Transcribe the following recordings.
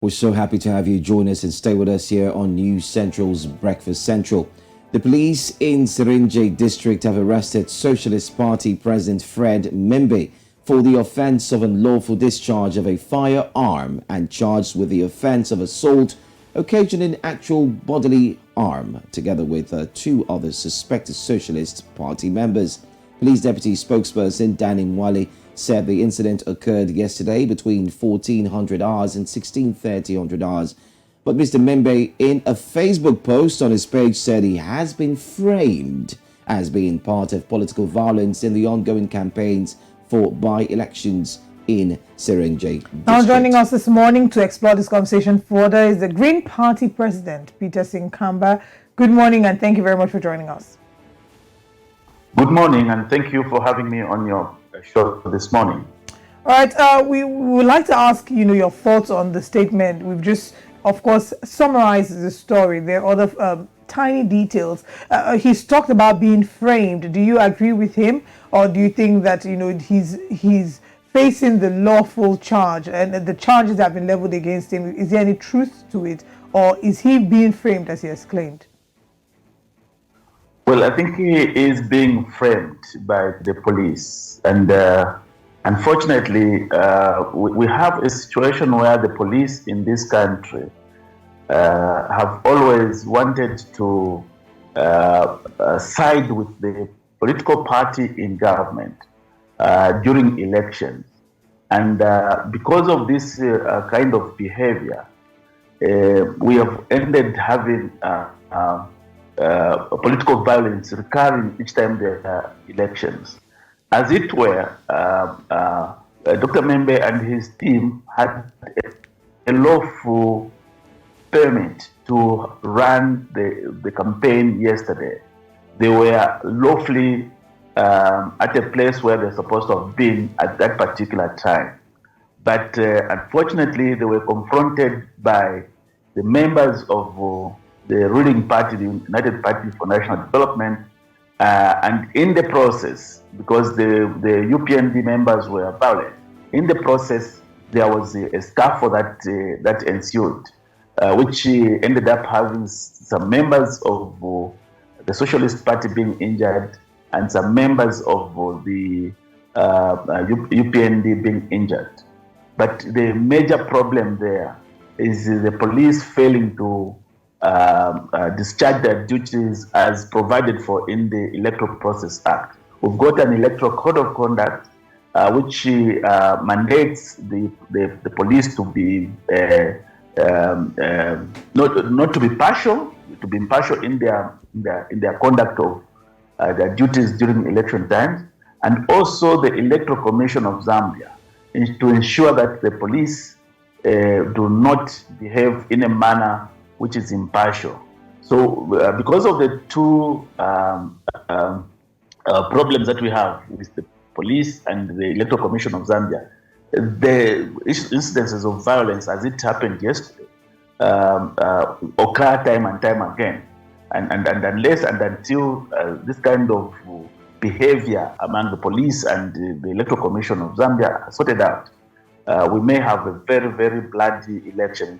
We're so happy to have you join us and stay with us here on News Central's Breakfast Central. The police in Serenje District have arrested Socialist Party President Fred Mmembe for the offence of unlawful discharge of a firearm and charged with the offence of assault occasioning actual bodily harm, together with two other suspected Socialist Party members. Police Deputy Spokesperson Danny Mwale said the incident occurred yesterday between 1400 hours and 16:30 hours. But Mr. Membe, in a Facebook post on his page, said he has been framed as being part of political violence in the ongoing campaigns for by-elections in Serenje District. Now joining us this morning to explore this conversation further is the Green Party President, Peter Mmembe. Good morning and thank you very much for joining us. Good morning and thank you for having me on your show this morning. All right, we would like to ask, your thoughts on the statement. We've just, of course, summarized the story. There are other tiny details. He's talked about being framed. Do you agree with him, or do you think that he's facing the lawful charge and the charges that have been leveled against him? Is there any truth to it, or is he being framed as he has claimed? Well, I think he is being framed by the police, and unfortunately, we have a situation where the police in this country have always wanted to side with the political party in government during elections. And because of this kind of behavior, we have ended having political violence recurring each time there are elections. As it were, Dr. Membe and his team had a lawful permit to run the campaign yesterday. They were lawfully at a place where they're supposed to have been at that particular time. But unfortunately, they were confronted by the members of the ruling party, the United Party for National Development, and in the process, because the UPND members were violent, in the process there was a scuffle that ensued, which ended up having some members of the Socialist Party being injured and some members of the UPND being injured. But the major problem there is the police failing to discharge their duties as provided for in the Electoral Process Act. We've got an Electoral Code of Conduct which mandates the police to be not to be partial, to be impartial in their conduct of their duties during election times, and also the Electoral Commission of Zambia to ensure that the police do not behave in a manner which is impartial. So because of the two problems that we have with the police and the Electoral Commission of Zambia, the incidences of violence as it happened yesterday occur time and time again. And unless and until this kind of behavior among the police and the Electoral Commission of Zambia are sorted out, we may have a very, very bloody election.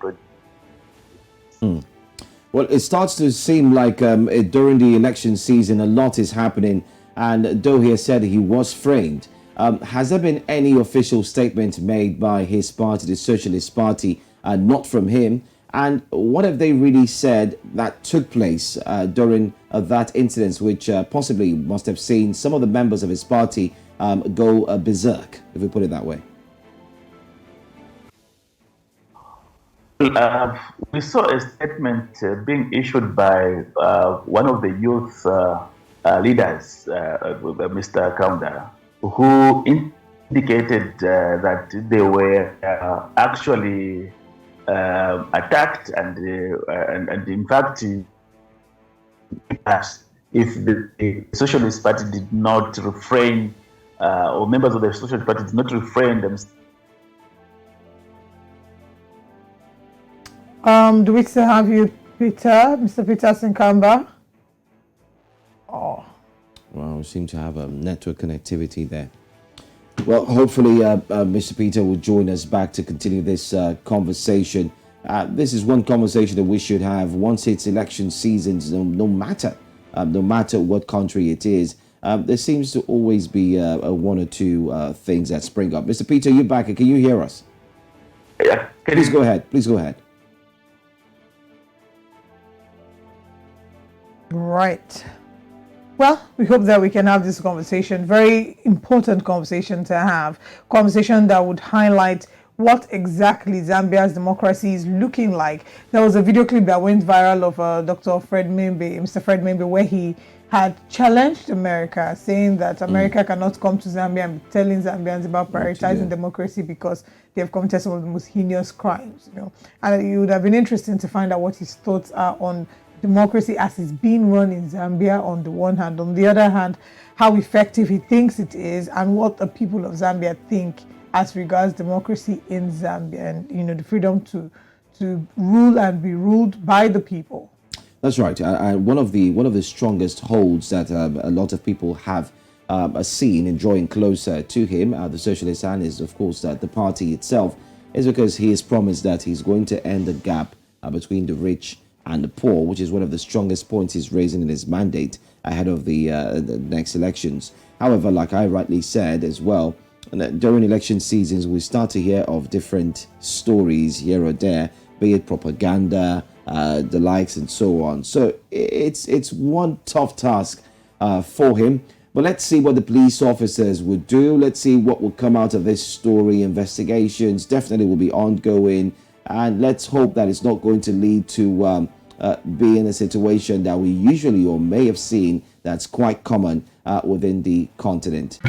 Well, it starts to seem like during the election season, a lot is happening. And though he has said he was framed, has there been any official statement made by his party, the Socialist Party, not from him? And what have they really said that took place during that incident, which possibly must have seen some of the members of his party go berserk, if we put it that way? We saw a statement being issued by one of the youth leaders, Mr. Kaunda, who indicated that they were actually attacked, and in fact, if the Socialist Party did not refrain, or members of the Socialist Party did not refrain themselves. Do we still have you, Peter, Mr. Peter Mmembe? Oh. Well, we seem to have a network connectivity there. Well, hopefully Mr. Peter will join us back to continue this conversation. This is one conversation that we should have once it's election seasons, no matter what country it is. There seems to always be one or two things that spring up. Mr. Peter, you're back. Can you hear us? Yeah. Please go ahead. Please go ahead. Right. Well, we hope that we can have this conversation, very important conversation to have, conversation that would highlight what exactly Zambia's democracy is looking like. There was a video clip that went viral of Dr. Fred Mmembe, Mr. Fred Mmembe, where he had challenged America, saying that America cannot come to Zambia and be telling Zambians about prioritizing democracy because they have committed some of the most heinous crimes, you know. And it would have been interesting to find out what his thoughts are on democracy as it's being run in Zambia on the one hand, on the other hand, how effective he thinks it is, and what the people of Zambia think as regards democracy in Zambia, and you know, the freedom to rule and be ruled by the people. That's right. One of the strongest holds that a lot of people have seen and drawing closer to him, the Socialist, and is of course that the party itself, is because he has promised that he's going to end the gap between the rich and the poor, which is one of the strongest points he's raising in his mandate ahead of the next elections. However, like I rightly said as well, during election seasons, we start to hear of different stories here or there, be it propaganda, the likes, and so on. So it's one tough task for him. But let's see what the police officers would do. Let's see what will come out of this story. Investigations definitely will be ongoing. And let's hope that it's not going to lead to be in a situation that we usually or may have seen that's quite common within the continent.